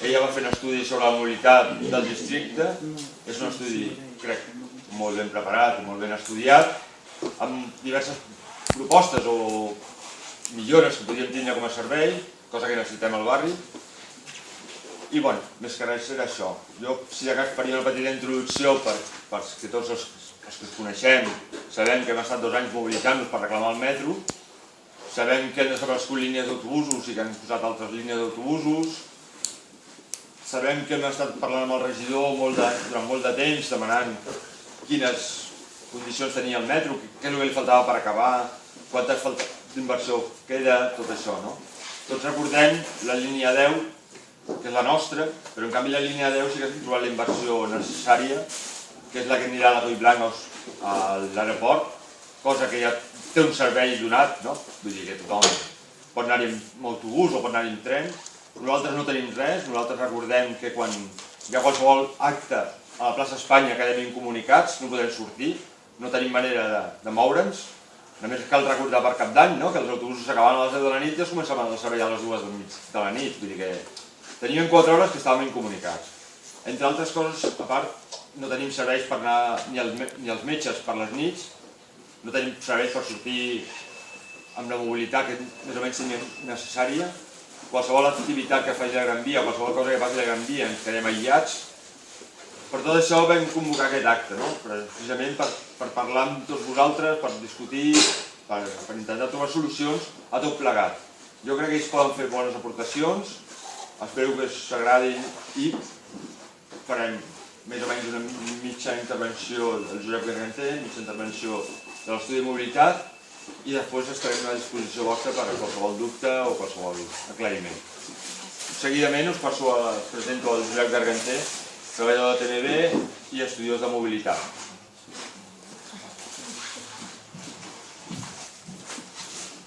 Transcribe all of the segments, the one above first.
que ja va fent estudis sobre la mobilitat del districte. És un estudi, crec, molt ben preparat i molt ben estudiat, amb diverses propostes o millores que podríem tenir com a servei, cosa que necessitem al barri. I, bueno, més que res era això. Jo, si de cas, faria una petita introducció perquè tots els que ens coneixem sabem que hem estat 2 anys mobilitzant-nos per reclamar el metro, sabem que han desaparegut línies d'autobusos i que han posat altres línies d'autobusos, sabem que hem estat parlant amb el regidor durant molt de temps demanant quines condicions tenia el metro, què és el que li faltava per acabar, quanta d'inversió queda, tot això, no? Tots recordem la línia 10, que és la nostra, però en canvi la línia 10 sí que hem trobat la inversió necessària, que és la que anirà de Collblanc a l'aeroport, cosa que ja té un servei donat, no? Vull dir que tothom pot anar-hi amb autobús o pot anar-hi amb tren. Nosaltres no tenim res, nosaltres recordem que quan hi ha qualsevol acte a la plaça Espanya quedem incomunicats, no podem sortir, no tenim manera de moure'ns. Només cal recordar per Cap d'Any, que els autobusos s'acabaven a les 10 de la nit i es començaven a servei a les 2 de la nit. Vull dir que teníem 4 hores que estàvem incomunicats. Entre altres coses, a part, no tenim serveis per anar ni els metges per les nits, no tenim serveis per sortir amb la mobilitat que més o menys tenim necessària. Qualsevol activitat que faci la Gran Via, qualsevol cosa que passi a la Gran Via, ens quedem aïllats. Per tot això vam convocar aquest acte, precisament per parlar amb tots vosaltres, per discutir, per intentar trobar solucions a tot plegat. Jo crec que ells poden fer bones aportacions, espero que us agradin i farem més o menys una mitja intervenció del Josep Garganter, mitja intervenció de l'estudi de mobilitat i després estarem a disposició vostra per a qualsevol dubte o qualsevol aclariment. Seguidament us presento el Josep Garganter, treballador de TMB i estudiós de mobilitat.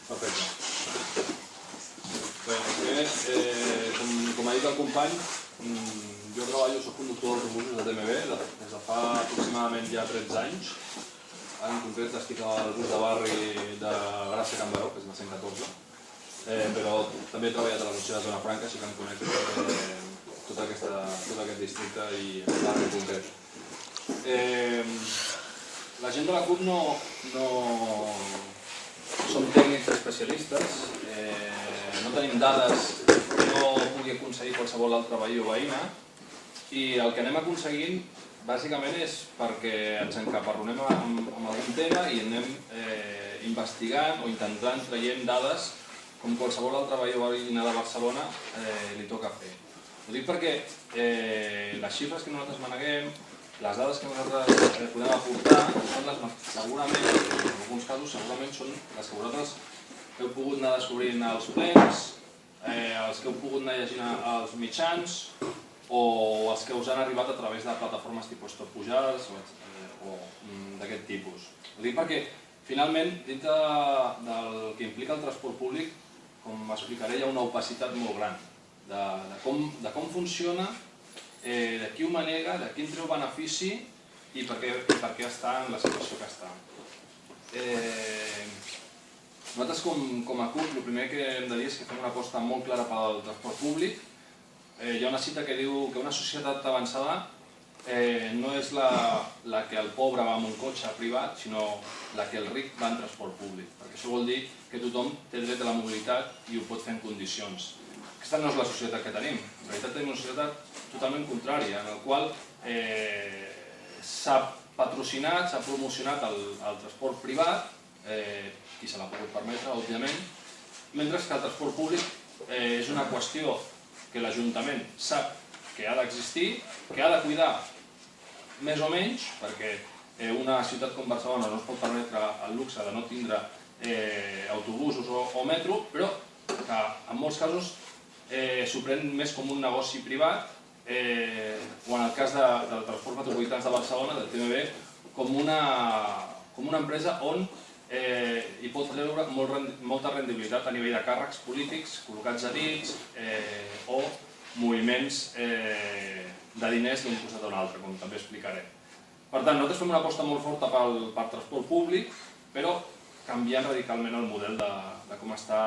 Perfecte. Com ha dit el company, jo treballo, soc conductor d'autobusos de TMB des de fa aproximadament ja 13 anys. En concret estic al bus de barri de Gràcia Can Baró, que és la 114, però també he treballat a la Moció de Zona Franca, així que em conec tot aquest districte i el barri en concret. La gent de la CUP no som tècnics especialistes, no tenim dades que no pugui aconseguir qualsevol altre veí o veïna, i el que anem aconseguint bàsicament és perquè ens encaparronem amb algun tema i anem investigant o intentant traient dades com qualsevol altre veí o veïna de Barcelona li toca fer. Ho dic perquè les xifres que nosaltres maneguem, les dades que nosaltres podem aportar, són segurament, en alguns casos, segurament són les que vosaltres heu pogut anar descobrint als plens, els que heu pogut anar llegint als mitjans o els que us han arribat a través de plataformes tipus Stop Pujades o d'aquest tipus. Ho dic perquè, finalment, dintre del que implica el transport públic, com explicaré, hi ha una opacitat molt gran de com funciona, de qui ho manega, de qui en treu benefici i per què està en la situació que està. Nosaltres, com a CUP, el primer que hem de dir és que fem una aposta molt clara pel transport públic. Hi ha una cita que diu que una societat avançada no és la que el pobre va amb un cotxe privat, sinó la que el ric va en transport públic, perquè això vol dir que tothom té dret a la mobilitat i ho pot fer en condicions. Aquesta no és la societat que tenim. En realitat tenim una societat totalment contrària, en la qual s'ha patrocinat, s'ha promocionat el transport privat, qui se l'ha pogut permetre, òbviament, mentre que el transport públic és una qüestió que l'Ajuntament sap que ha d'existir, que ha de cuidar més o menys, perquè una ciutat com Barcelona no es pot permetre el luxe de no tindre autobusos o metro, però que en molts casos s'ho pren més com un negoci privat, o en el cas del transport metropolitans de Barcelona, del TMB, com una empresa on hi pot treure molta rendibilitat a nivell de càrrecs polítics col·locats a dins o moviments de diners d'un costat a un altre, com també explicaré. Per tant, nosaltres fem una aposta molt forta pel transport públic, però canviant radicalment el model de com està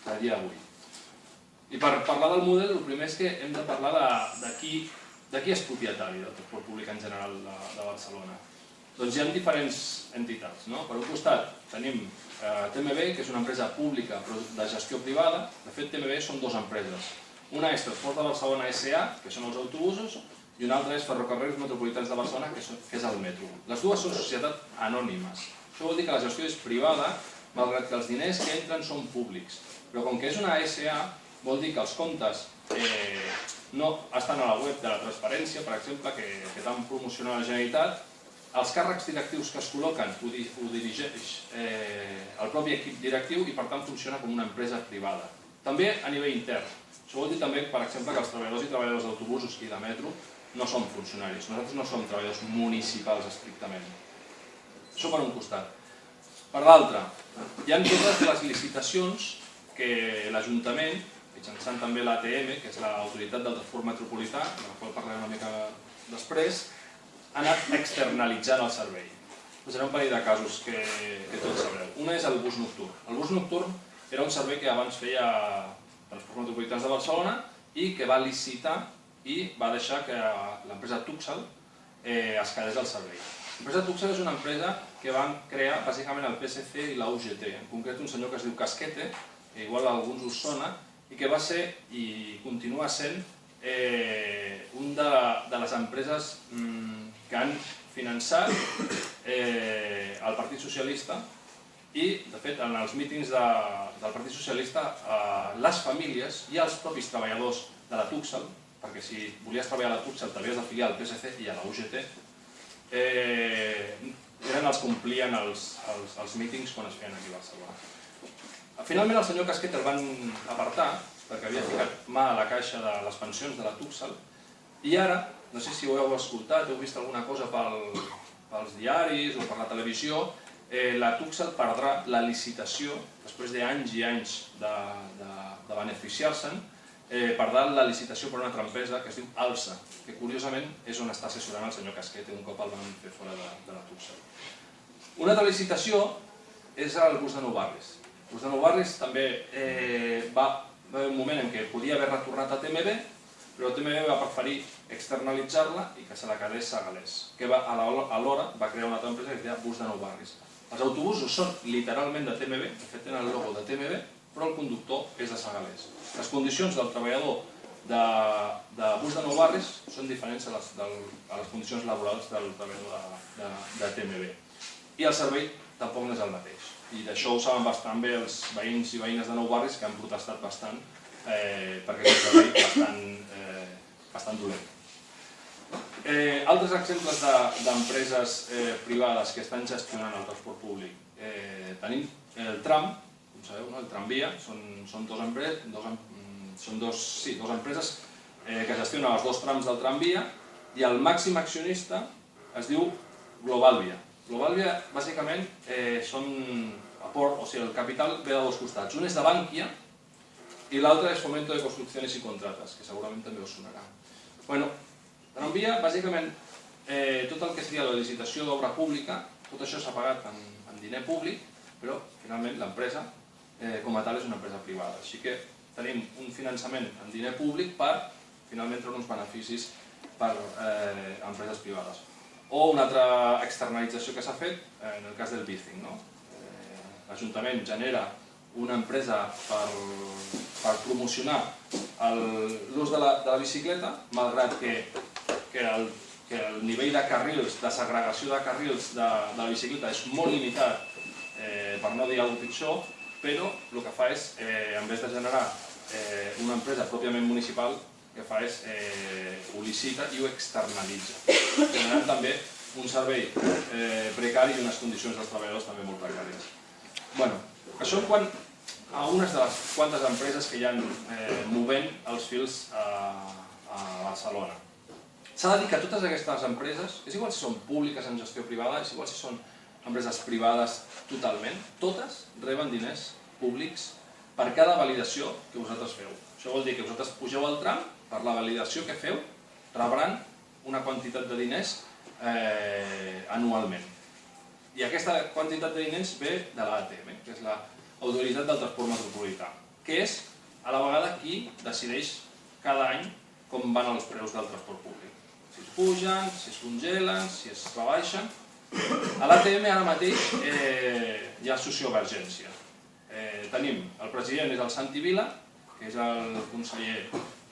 a dia d'avui. I per parlar del model, el primer és que hem de parlar de qui és propietari del transport públic en general de Barcelona. Doncs hi ha diferents entitats. Per un costat tenim TMB, que és una empresa pública però de gestió privada. De fet, TMB són dues empreses. Una és Transport de Barcelona S.A., que són els autobusos, i una altra és Ferrocarrils Metropolitans de Barcelona, que és el metro. Les dues són societats anònimes. Això vol dir que la gestió és privada, malgrat que els diners que entren són públics. Però com que és una S.A., vol dir que els comptes no estan a la web de la transparència, per exemple, que tant promociona la Generalitat. Els càrrecs directius que es col·loquen ho dirigeix el propi equip directiu i per tant funciona com una empresa privada. També a nivell intern. Això vol dir també, per exemple, que els treballadors i treballadores d'autobusos i de metro no són funcionaris. Nosaltres no som treballadors municipals estrictament. Això per un costat. Per l'altre, hi ha totes les licitacions que l'Ajuntament, mitjançant també l'ATM, que és l'Autoritat del Transport Metropolità, de la qual parlarem una mica després, ha anat externalitzant el servei. Posaré un parell de casos que tots sabreu. Un és el bus nocturn. El bus nocturn era un servei que abans feia Transports Metropolitans de Barcelona i que va licitar i va deixar que l'empresa Tuxal es quedés al servei. L'empresa Tuxal és una empresa que van crear bàsicament el PSC i la UGT, en concret un senyor que es diu Casquete, que igual a alguns us sona, i que va ser i continua sent una de les empreses que han finançat el Partit Socialista i, de fet, en els mítings del Partit Socialista, les famílies i els propis treballadors de la Tuxal, perquè si volies treballar a la Tuxal t'havies d'afiliar al PSC i a la UGT, eren els que omplien els mítings quan es feien aquí a Barcelona. Finalment el senyor Casquet el van apartar perquè havia ficat mà a la caixa de les pensions de la Tuxal i ara, no sé si ho heu escoltat, heu vist alguna cosa pels diaris o per la televisió, la Tuxal perdrà la licitació, després d'anys i anys de beneficiar-se'n, perdrà la licitació per una altra empresa que es diu Alsa, que curiosament és on està assessorant el senyor Casquet, un cop el van fer fora de la Tuxal. Una altra licitació és el bus de Nou Barris. El bus de Nou Barris també va haver un moment en què podia haver retornat a TMB, però TMB va preferir externalitzar-la i que se la quedés Segalés, que alhora va crear una altra empresa que es deia Bus de Nou Barris. Els autobusos són literalment de TMB, de fet tenen el logo de TMB, però el conductor és de Segalés. Les condicions del treballador de Bus de Nou Barris són diferents a les condicions laborals del treballador de TMB. I el servei tampoc no és el mateix. I d'això ho saben bastant bé els veïns i veïnes de Nou Barris, que han protestat bastant perquè és un servei bastant dolent. Altres exemples d'empreses privades que estan gestionant el transport públic. Tenim el tram, com sabeu, el tramvia, són dues empreses que gestionen els dos trams del tramvia i el màxim accionista es diu Globalvia. Globalvia, bàsicament, el capital ve de dos costats. Un és de Bankia i l'altre és Fomento de Construcciones y Contratas, que segurament també us sonarà. Tramvia, bàsicament, tot el que seria la licitació d'obra pública, tot això s'ha pagat amb diner públic, però finalment l'empresa com a tal és una empresa privada. Així que tenim un finançament amb diner públic per finalment treure uns beneficis per empreses privades. O una altra externalització que s'ha fet en el cas del bicing. L'Ajuntament genera una empresa per promocionar l'ús de la bicicleta, malgrat que el nivell de carrils, de segregació de carrils de la bicicleta és molt limitat, per no dir alguna cosa pitjor, però el que fa és, en vez de generar una empresa pròpiament municipal, el que fa és ho licita i ho externalitza, generant també un servei precari i unes condicions dels treballadors també molt precàries. Això en quant a unes de les quantes empreses que hi ha movent els fils a Barcelona. S'ha de dir que totes aquestes empreses, és igual si són públiques en gestió privada, és igual si són empreses privades totalment, totes reben diners públics per cada validació que vosaltres feu. Això vol dir que vosaltres pugeu al tram, per la validació que feu, rebran una quantitat de diners anualment. I aquesta quantitat de diners ve de l'ATM, que és l'Autoritat del Transport Metropolità, que és a la vegada qui decideix cada any com van els preus del transport públic. Si es pugen, si es congelen, si es rebaixen. A l'ATM ara mateix hi ha sociovergència. Tenim, el president és el Santi Vila, que és el conseller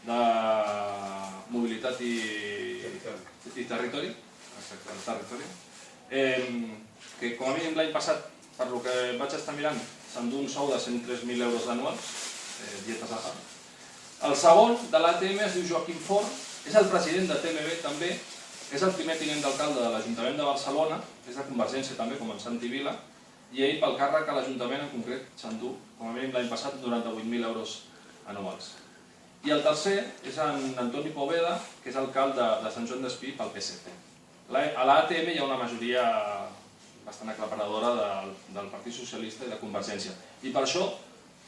de Mobilitat i Territori, exacte, el Territori, que com a mínim l'any passat, per lo que vaig estar mirant, s'endú un sou de 103.000 euros anuals, dietes a part. El segon de l'ATM es diu Joaquim Forn, és el president de TMB també, és el primer tinent d'alcalde de l'Ajuntament de Barcelona, és de Convergència també, com en Santi Vila, i ell pel càrrec a l'Ajuntament en concret s'endú, com a mínim l'any passat, 98.000 euros anuals. I el tercer és en Antoni Poveda, que és alcalde de Sant Joan d'Espí pel PSC. A l'ATM hi ha una majoria bastant aclaparadora del Partit Socialista i de Convergència. I per això,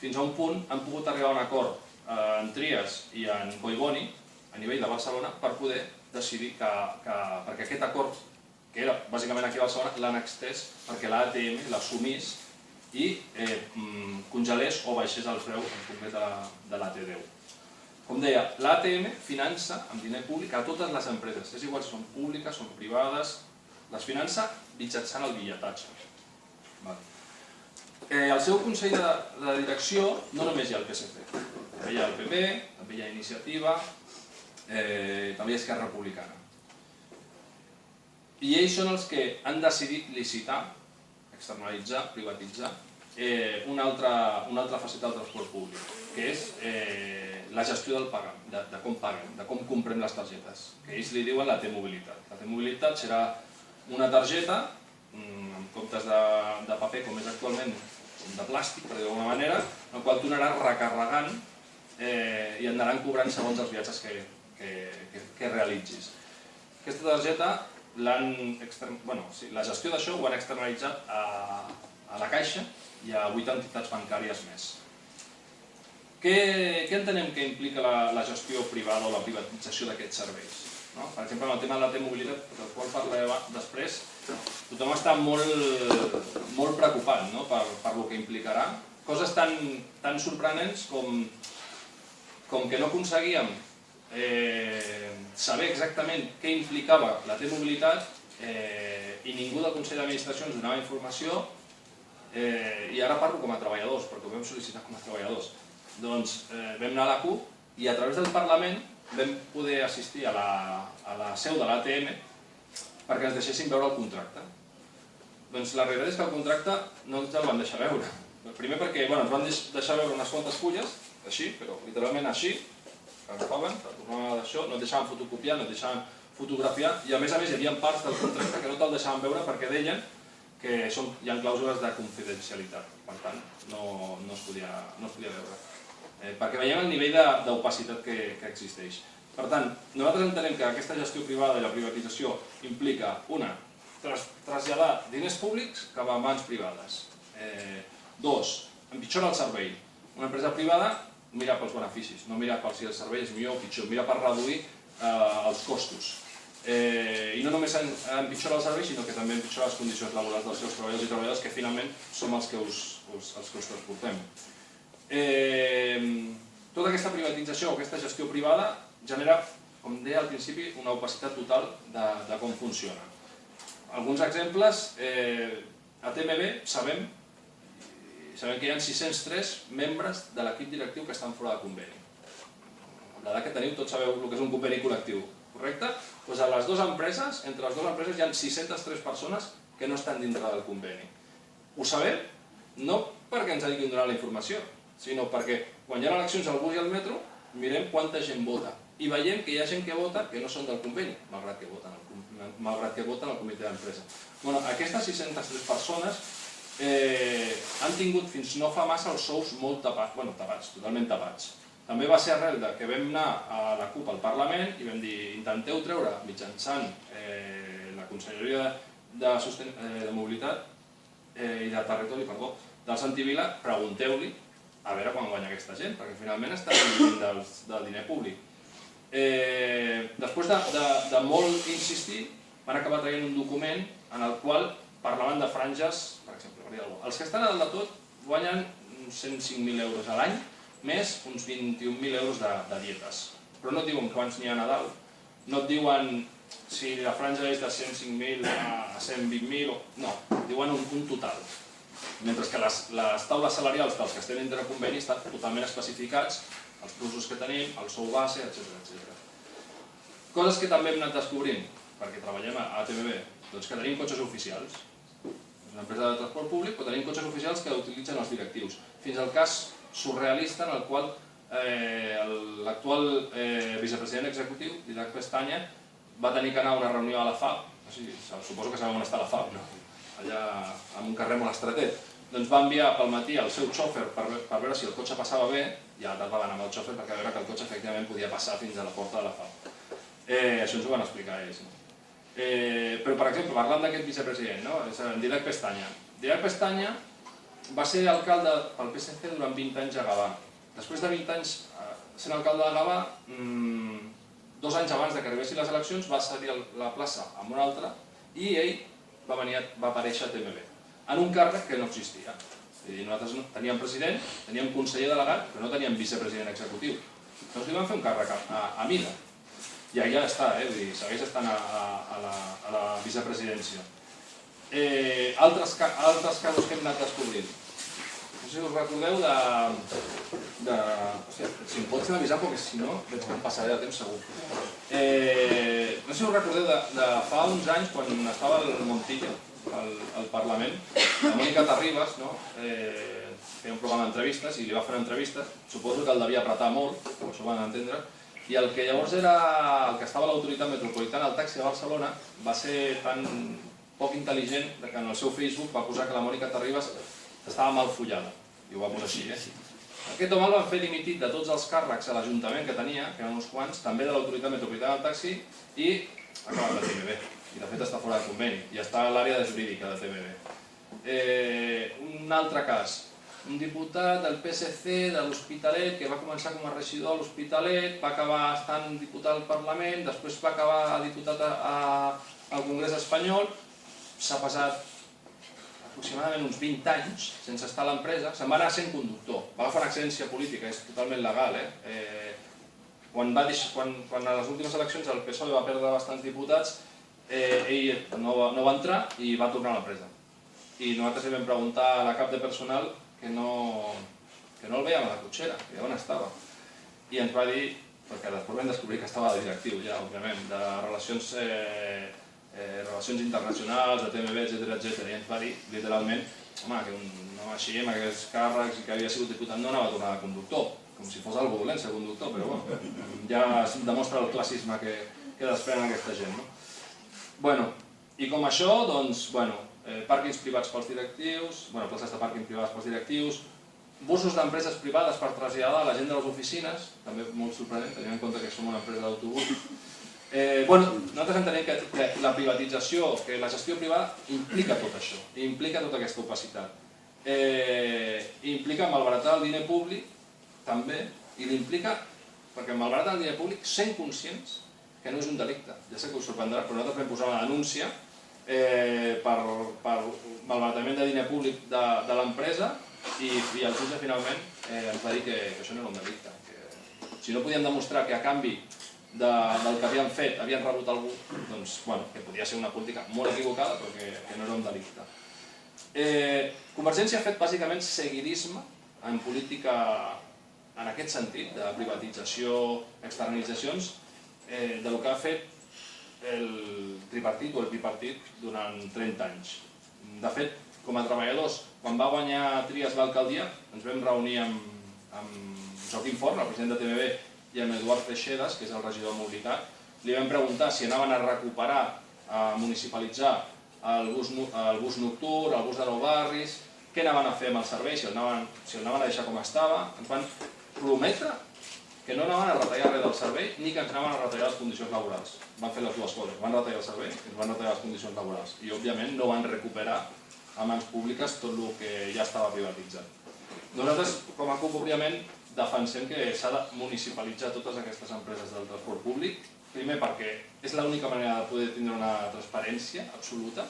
fins a un punt, han pogut arribar a un acord en Trias i en Collboni, a nivell de Barcelona, per poder decidir perquè aquest acord, que era bàsicament aquí a Barcelona, l'han extès perquè l'ATM l'assumís i congelés o baixés els preus en concret de l'AT10. Com deia, l'ATM finança amb diner públic a totes les empreses, és igual si són públiques, són privades, les finança mitjançant el bitlletatge. Al seu consell de direcció no només hi ha el PSC, també hi ha el PP, també hi ha Iniciativa, també hi ha Esquerra Republicana. I ells són els que han decidit licitar, externalitzar, privatitzar una altra faceta del transport públic, que és la gestió del pagament, de com paguem, de com comprem les targetes, que ells li diuen la T-mobilitat. La T-mobilitat serà una targeta, en comptes de paper com és actualment, de plàstic, per dir-ho d'alguna manera, en el qual tu anaràs recarregant i anaran cobrant segons els viatges que realitzis. Aquesta targeta, la gestió d'això ho han externalitzat a la Caixa i a 8 entitats bancàries més. Què entenem que implica la gestió privada o la privatització d'aquests serveis? Per exemple, en el tema de la T-mobilitat, del qual parlaré després, tothom està molt preocupat per el que implicarà. Coses tan sorprenents com que no aconseguíem saber exactament què implicava la T-mobilitat i ningú del Consell d'Administració ens donava informació, i ara parlo com a treballadors, perquè ho vam sol·licitar com a treballadors. Doncs vam anar a la CUP i a través del Parlament vam poder assistir a la seu de l'ATM perquè ens deixessin veure el contracte. Doncs la realitat és que el contracte no ens el van deixar veure. Primer perquè ens van deixar veure unes quantes fulles, així, però literalment així, que agafaven, per tornar d'això, no et deixaven fotocopiar, no et deixaven fotografiar, i a més hi havia parts del contracte que no te'l deixaven veure perquè deien que hi ha clàusules de confidencialitat, per tant no es podia veure. Perquè veiem el nivell d'opacitat que existeix. Per tant, nosaltres entenem que aquesta gestió privada i la privatització implica, una, traslladar diners públics cap a mans privades. Dos, empitjora el servei. Una empresa privada mira pels beneficis, no mira per si el servei és millor o pitjor, mira per reduir els costos. I no només empitjora el servei, sinó que també empitjora les condicions laborals dels seus treballadors i treballadores, que finalment som els que us transportem. Tota aquesta privatització o aquesta gestió privada genera, com deia al principi, una opacitat total de com funciona. Alguns exemples, a TMB sabem que hi ha 603 membres de l'equip directiu que estan fora de conveni. Amb l'edat que teniu tots sabeu el que és un conveni col·lectiu, correcte? Doncs a les dues empreses, entre les dues empreses hi ha 603 persones que no estan dintre del conveni. Ho sabem no perquè ens hagin donat la informació, sinó perquè quan hi ha eleccions al bus i al metro mirem quanta gent vota i veiem que hi ha gent que vota que no són del conveni, malgrat que voten al comitè d'empresa. Aquestes 603 persones han tingut fins no fa massa els sous molt tapats, totalment tapats. També va ser arrel que vam anar a la CUP al Parlament i vam dir intenteu treure mitjançant la Conselleria de Mobilitat i de Territori, del Santi Vila, pregunteu-li a veure quan guanya aquesta gent, perquè finalment està vivint del diner públic. Després de molt insistir, van acabar traient un document en el qual parlaven de franges, per exemple, els que estan a dalt de tot guanyen 105.000 euros a l'any més uns 21.000 euros de dietes. Però no et diuen quants n'hi ha a Nadal, no et diuen si la franja és de 105.000 a 120.000, no, diuen un total. Mentre que les taules salarials dels que estem entre convenis estan totalment especificats, els plusos que tenim, el sou base, etc. Coses que també hem anat descobrint, perquè treballem a TMB, doncs que tenim cotxes oficials. És una empresa de transport públic, però tenim cotxes oficials que utilitzen els directius. Fins al cas surrealista en el qual l'actual vicepresident executiu, Didac Pestanya, va tenir que anar a una reunió a la FAB, suposo que sabeu on està la FAB, no? Allà en un carrer molt estretet. Doncs va enviar pel matí el seu xòfer per veure si el cotxe passava bé, i a la tarda va anar amb el xòfer perquè veure que el cotxe efectivament podia passar fins a la porta de la FAB. Això ens ho van explicar ells. Però, per exemple, parlant d'aquest vicepresident, és en Didac Pestanya. Didac Pestanya va ser alcalde pel PSC durant 20 anys a Gavà. Després de 20 anys sent alcalde de Gavà, 2 anys abans que arribessin les eleccions, va cedir la plaça a un altre i ell va aparèixer a TMB, en un càrrec que no existia. Nosaltres teníem president, teníem conseller delegat, però no teníem vicepresident executiu. Doncs li van fer un càrrec a mida. I allà està, segueix estant a la vicepresidència. Altres casos que hem anat descobrint. No sé si us recordeu si em pots avisar, perquè si no veig que em passaré de temps segur. No sé si us recordeu de fa uns anys, quan estava el Montilla al Parlament, la Mònica Terribas feia un programa d'entrevistes i li va fer una entrevista, suposo que el devia apretar molt, com això ho van entendre, i el que llavors era el que estava a l'autoritat metropolitana del taxi de Barcelona va ser tan poc intel·ligent que en el seu Facebook va posar que la Mònica Terribas estava mal follada, i ho va posar així. Aquest home el van fer dimitit de tots els càrrecs a l'Ajuntament que tenia, que eren uns quants, també de l'autoritat metropolitana del taxi, i ha acabat la TMB. I de fet està fora de conveni, i està a l'àrea jurídica de TMB. Un altre cas, un diputat del PSC de l'Hospitalet que va començar com a regidor a l'Hospitalet, va acabar estant diputat al Parlament, després va acabar diputat al Congrés espanyol, s'ha passat aproximadament uns 20 anys sense estar a l'empresa, se'n va anar sent conductor, va agafar una excedència política, és totalment legal. Quan a les últimes eleccions el PSOE va perdre bastants diputats, ell no va entrar i va tornar a l'empresa. I nosaltres li vam preguntar a la cap de personal que no el veiem a la cotxera, que on estava. I ens va dir, perquè després vam descobrir que estava de directiu ja, òbviament, de relacions internacionals, de TMB, etc. I ens va dir, literalment, home, que un home així, amb aquests càrrecs i que havia sigut diputat no anava a tornar de conductor, com si fos algo dolent ser conductor, però bueno, ja es demostra el classisme que desprèn aquesta gent. I com això, doncs, pàrquings privats pels directius, places de pàrquing privades pels directius, busos d'empreses privades per traslladar la gent de les oficines, també molt sorprenent, tenint en compte que som una empresa d'autobús. Nosaltres entenem que la privatització, que la gestió privada implica tot això, implica tota aquesta opacitat. Implica malbaratar el diner públic, també, i l'implica, perquè malbaratar el diner públic sent conscients que no és un delicte. Ja sé que us sorprendrà, però nosaltres vam posar una denúncia per malbaratament de diner públic de l'empresa i el jutge finalment ens va dir que això no era un delicte. Si no podíem demostrar que a canvi del que havien fet, havien rebut algú, doncs, que podia ser una política molt equivocada, però que no era un delicte. Convergència ha fet bàsicament seguidisme en política en aquest sentit, de privatització, externalitzacions, del que ha fet el tripartit o el bipartit durant 30 anys. De fet, com a treballadors, quan va guanyar Trias l'alcaldia, ens vam reunir amb Joaquim Forn, el president de TMB, i amb Eduard Freixedas, que és el regidor de mobilitat, li vam preguntar si anaven a recuperar, a municipalitzar el bus nocturn, el bus de nou barris, què anaven a fer amb el servei, si el anaven a deixar com estava. Ens van prometre que no anaven a retallar res del servei ni que ens anaven a retallar les condicions laborals. Van fer les dues coses, van retallar el servei i ens van retallar les condicions laborals. I, òbviament, no van recuperar a mans públiques tot el que ja estava privatitzat. Nosaltres, com a CUP, òbviament, defensem que s'ha de municipalitzar totes aquestes empreses del transport públic, primer perquè és l'única manera de poder tindre una transparència absoluta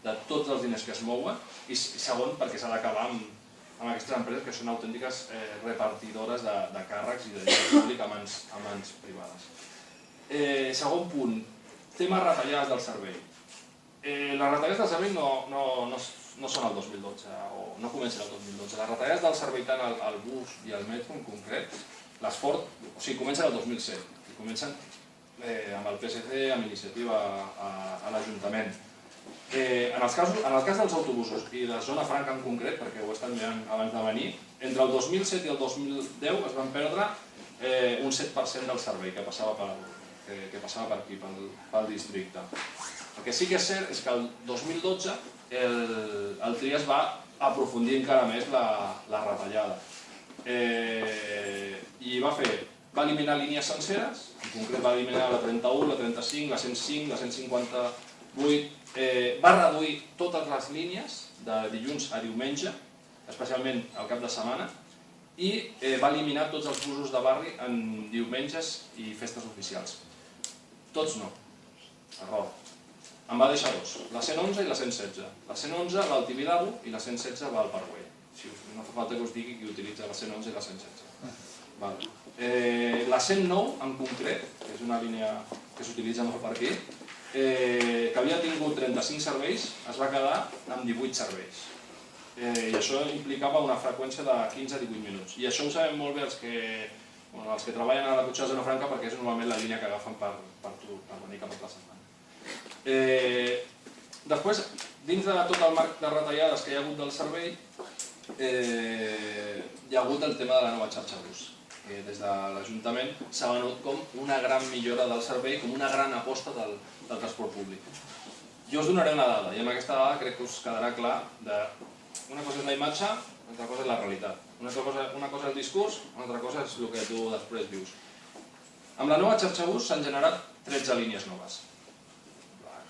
de tots els diners que es mouen i segon perquè s'ha d'acabar amb aquestes empreses que són autèntiques repartidores de càrrecs i de diner públic a mans privades. Segon punt, tema retallades del servei. Les retallades del servei no són el 2012 o no comencen el 2012. Les retallades del servei tant al bus i al metro en concret, comencen el 2007 i comencen amb el PSC, amb iniciativa a l'Ajuntament. En el cas dels autobusos i de zona franca en concret, perquè ho he estat mirant abans de venir, entre el 2007 i el 2010 es van perdre un 7% del servei que passava per aquí, pel districte. El que sí que és cert és que el 2012 el Trias va aprofundir encara més la retallada i va eliminar línies senceres, en concret va eliminar la 31, la 35, la 105, la 158, va reduir totes les línies de dilluns a diumenge, especialment al cap de setmana, i va eliminar tots els busos de barri en diumenges i festes oficials. Tots no, error. Em va deixar dos, la 111 i la 116. La 111 va al Tibidabo i la 116 va al Parkway. No fa falta que us digui qui utilitza la 111 i la 116. La 109 en concret, que és una línia que s'utilitza molt per aquí, que havia tingut 35 serveis, es va quedar amb 18 serveis. I això implicava una freqüència de 15-18 minuts. I això ho sabem molt bé els que treballen a la cotxe de zona franca, perquè és normalment la línia que agafen per venir cap a la setmana. Després, dins de tot el marc de retallades que hi ha hagut del servei, hi ha hagut el tema de la nova xarxa bus. Des de l'Ajuntament s'ha venut com una gran millora del servei, com una gran aposta del transport públic. Jo us donaré una dada, i amb aquesta dada crec que us quedarà clar que una cosa és la imatge, una altra cosa és la realitat. Una cosa és el discurs, una altra cosa és el que tu després vius. Amb la nova xarxa bus s'han generat 13 línies noves.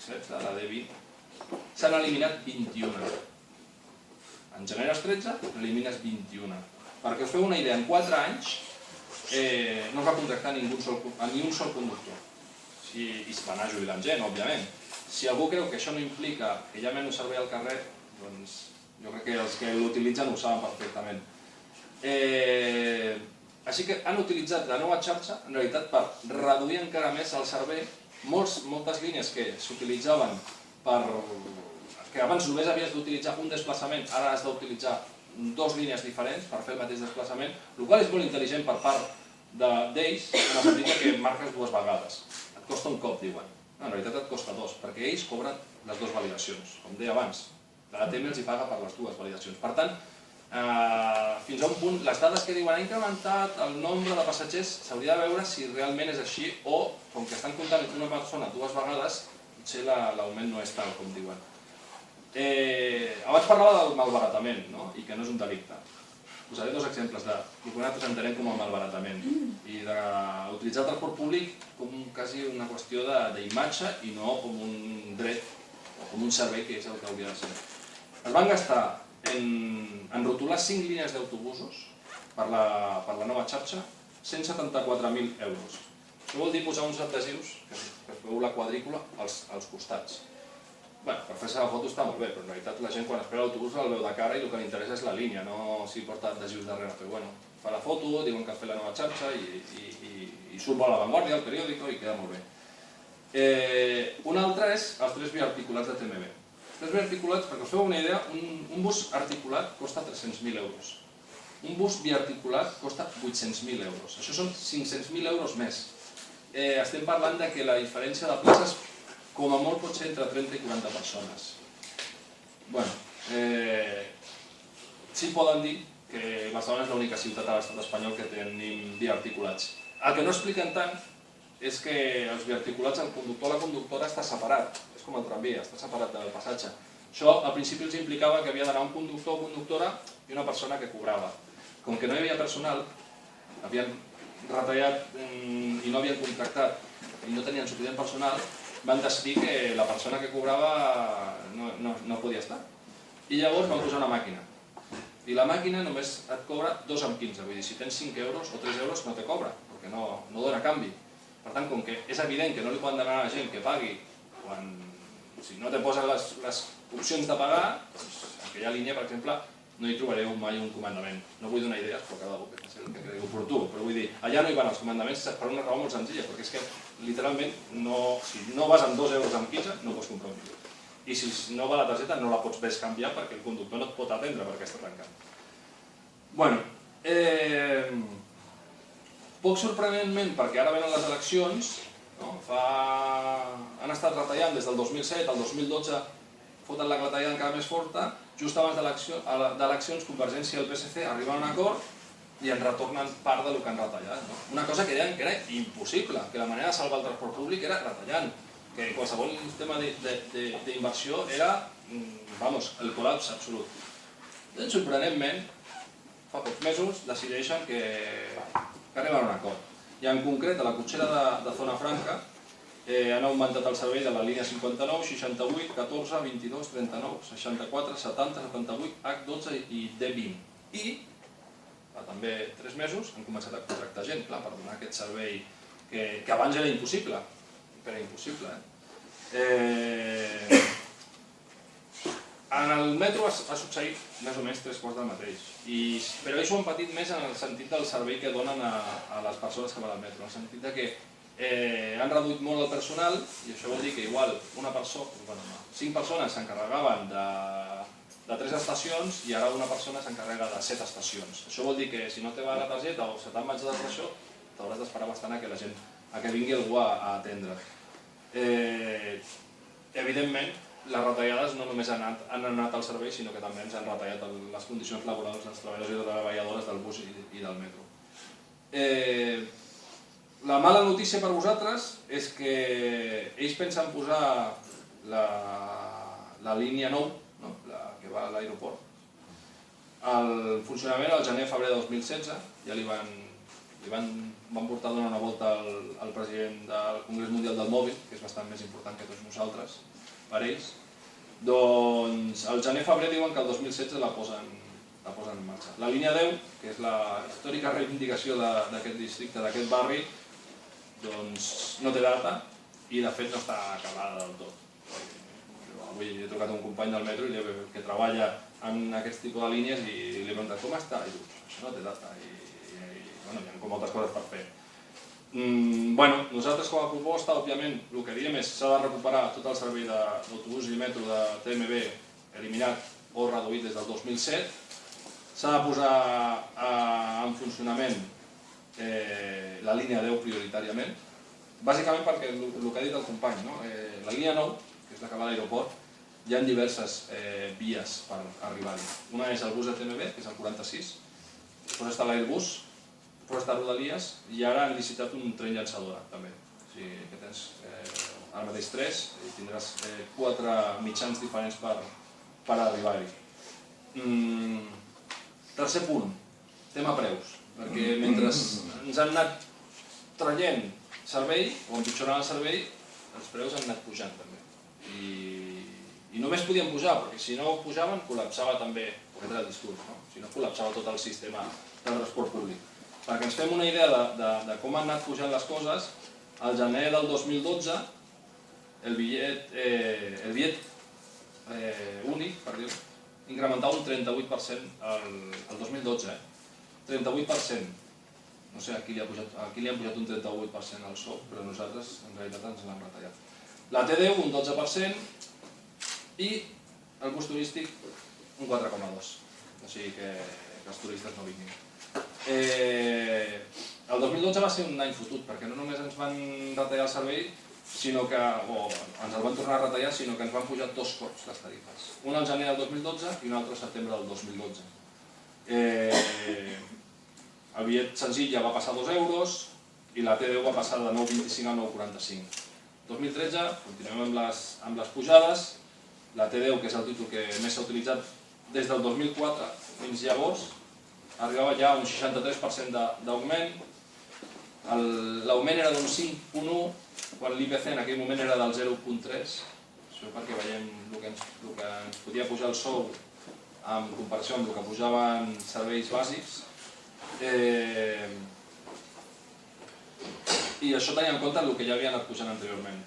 La D20. S'han eliminat 21. En generes 13, elimines 21. Perquè us feu una idea, en 4 anys no es va contractar ni un sol conductor. I es va anar jubilant gent, òbviament. Si algú creu que això no implica que hi ha menys servei al carrer, doncs jo crec que els que l'utilitzen ho saben perfectament. Així que han utilitzat la nova xarxa, en realitat, per reduir encara més el servei. Moltes línies que s'utilitzaven que abans només havies d'utilitzar un desplaçament, ara has d'utilitzar 2 línies diferents per fer el mateix desplaçament, el qual és molt intel·ligent per part d'ells, en el sentit que marques 2 vegades. Et costa un cop, diuen. En realitat et costa 2, perquè ells cobren les 2 validacions. Com deia abans, l'ATM els hi paga per les 2 validacions. Per tant, fins a un punt, les dades que diuen ha incrementat el nombre de passatgers, s'hauria de veure si realment és així o, com que estan comptant una persona 2 vegades, potser l'augment no és tal com diuen. Abans parlava del malbaratament, i que no és un delicte. Posaré 2 exemples del que nosaltres entenem com a malbaratament i d'utilitzar el transport públic com quasi una qüestió d'imatge i no com un dret o com un servei que és el que hauria de ser. Es van gastar en rotular 5 línies d'autobusos per la nova xarxa 174.000 euros. Això vol dir posar uns adhesius, que es veu la quadrícula, als costats. Per fer-se la foto està molt bé, però en realitat la gent quan espera l'autobús el veu de cara i el que li interessa és la línia, no si porta adhesius darrere. Però bueno, fa la foto, diuen que ha fet la nova xarxa i surt a La Vanguardia, al periòdico, i queda molt bé. Un altre és els 3 biarticulats de TMB. Els 3 biarticulats, perquè us feu una idea, un bus articulat costa 300.000 euros. Un bus biarticulat costa 800.000 euros. Això són 500.000 euros més. Estem parlant que la diferència de places com a molt pot ser entre 30 i 40 persones. Sí poden dir que Barcelona és l'única ciutat a l'estat espanyol que tenim biarticulats. El que no expliquen tant és que els biarticulats, el conductor o la conductora està separat, és com el tramvia, està separat del passatge. Això al principi els implicava que havia d'anar un conductor o conductora i una persona que cobrava. Com que no hi havia personal, havien retallat i no havien contractat i no tenien suficient personal, van decidir que la persona que cobrava no podia estar. I llavors van posar una màquina. I la màquina només et cobra 2,15, vull dir, si tens 5 euros o 3 euros no te cobra, perquè no dona canvi. Per tant, com que és evident que no li poden demanar a la gent que pagui si no te posen les opcions de pagar, en aquella línia, per exemple, no hi trobareu mai un comandament. No vull donar idees, però cada que faci el que cregui oportú. Però vull dir, allà no hi van els comandaments per una raó molt senzilla, perquè és que literalment si no vas amb 2 euros amb pizza, no pots comprar un bitllet. I si no va la targeta no la pots bescanviar perquè el conductor no et pot atendre perquè està tancant. Bueno, poc sorprenentment, perquè ara venen les eleccions, han estat retallant des del 2007 al 2012, foten la clatellada encara més forta, just abans d'eleccions Convergència i el PSC arriben a un acord i ens retornen part del que han retallat. Una cosa que deien que era impossible, que la manera de salvar el transport públic era retallant, que qualsevol tema d'inversió era, el col·lapse absolut. Doncs, sorprenentment, fa pocs mesos decideixen que arriben a un acord. I en concret, a la cotxera de Zona Franca han augmentat el servei de la línia 59, 68, 14, 22, 39, 64, 70, 78, H12 i D20. I, fa també 3 mesos, han començat a contractar gent, clar, per donar aquest servei que abans era impossible. Era impossible, En el metro ha succeït més o menys 3/4 del mateix, però ells ho han patit més en el sentit del servei que donen a les persones que van al metro, en el sentit que han reduït molt el personal i això vol dir que igual 5 persones s'encarregaven de 3 estacions i ara una persona s'encarrega de 7 estacions. Això vol dir que si no te va la targeta o se t'han menjat això, t'hauràs d'esperar bastant a que vingui algú a atendre. Evidentment, les retallades no només han anat al servei, sinó que també ens han retallat les condicions laborals dels treballadors i treballadores del bus i del metro. La mala notícia per vosaltres és que ells pensen posar la línia 9, la que va a l'aeroport, al funcionament al gener-febrer de 2016, ja li van portar a donar una volta al president del Congrés Mundial del Mòbil, que és bastant més important que tots nosaltres, per ells. Doncs al gener-febrer diuen que el 2016 la posen en marxa. La línia 10, que és la històrica reivindicació d'aquest districte, d'aquest barri, doncs no té data i de fet no està acabada del tot. Avui he trucat a un company del metro que treballa en aquest tipus de línies i li he preguntat com està i diu, això no té data i hi ha com moltes coses per fer. Nosaltres com a proposta, òbviament, el que diem és que s'ha de recuperar tot el servei d'autobús i metro de TMB eliminat o reduït des del 2007. S'ha de posar en funcionament la línia 10 prioritàriament, bàsicament perquè el que ha dit el company, la línia 9, que és la que va a l'aeroport, hi ha diverses vies per arribar-hi. Una és el bus de TMB, que és el 46, després està l'Airbus, després està Rodalies i ara han licitat un tren llançadora també. O sigui que tens ara mateix 3 i tindràs 4 mitjans diferents per arribar-hi. Tercer punt, tema preus, perquè mentre ens han anat traient servei o empitjorant el servei, els preus han anat pujant també. I només podien pujar, perquè si no pujaven col·lapsava també, aquest era el discurs, si no col·lapsava tot el sistema de transport públic. Perquè ens fem una idea de com han anat pujant les coses, al gener del 2012 el bitllet únic, per dir-ho, incrementava un 38% el 2012, 38%. No sé a qui li han pujat un 38% al sou, però nosaltres en realitat ens l'hem retallat. La T10 un 12% i el bus turístic un 4,2%. O sigui que els turistes no vinguin. El 2012 va ser un any fotut, perquè no només ens van retallar el servei, o ens el van tornar a retallar, sinó que ens van pujar 2 cops les tarifes. Un al gener del 2012 i un altre al setembre del 2012. El bitllet senzill ja va passar a 2 euros i la T10 va passar de 9,25 a 9,45. 2013, continuem amb les pujades. La T10, que és el títol que més s'ha utilitzat des del 2004 fins llavors, arribava ja a un 63% d'augment. L'augment era d'un 5,1, quan l'IPC en aquell moment era del 0,3. Això perquè veiem el que ens podia pujar el sou en comparació amb el que pujaven serveis bàsics. I això tenia en compte el que ja havia anat pujant anteriorment.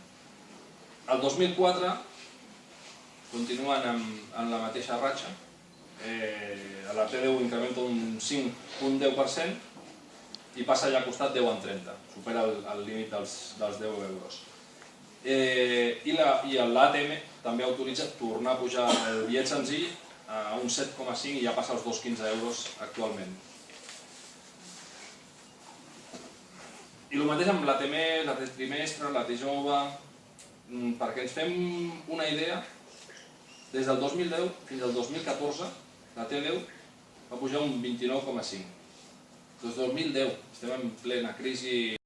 El 2004 continuen amb la mateixa ratxa la T10 incrementa un 5,10% i passa ja a costar 10,30, supera el límit dels 10 euros. I l'ATM també autoritza tornar a pujar el bitllet senzill a un 7,5 i ja passa als 2,15 euros actualment. I el mateix amb la T-mes, la T-trimestre, la T-jove, perquè ens fem una idea, des del 2010 fins al 2014 la T10 va pujar un 29,5. Des del 2010 estem en plena crisi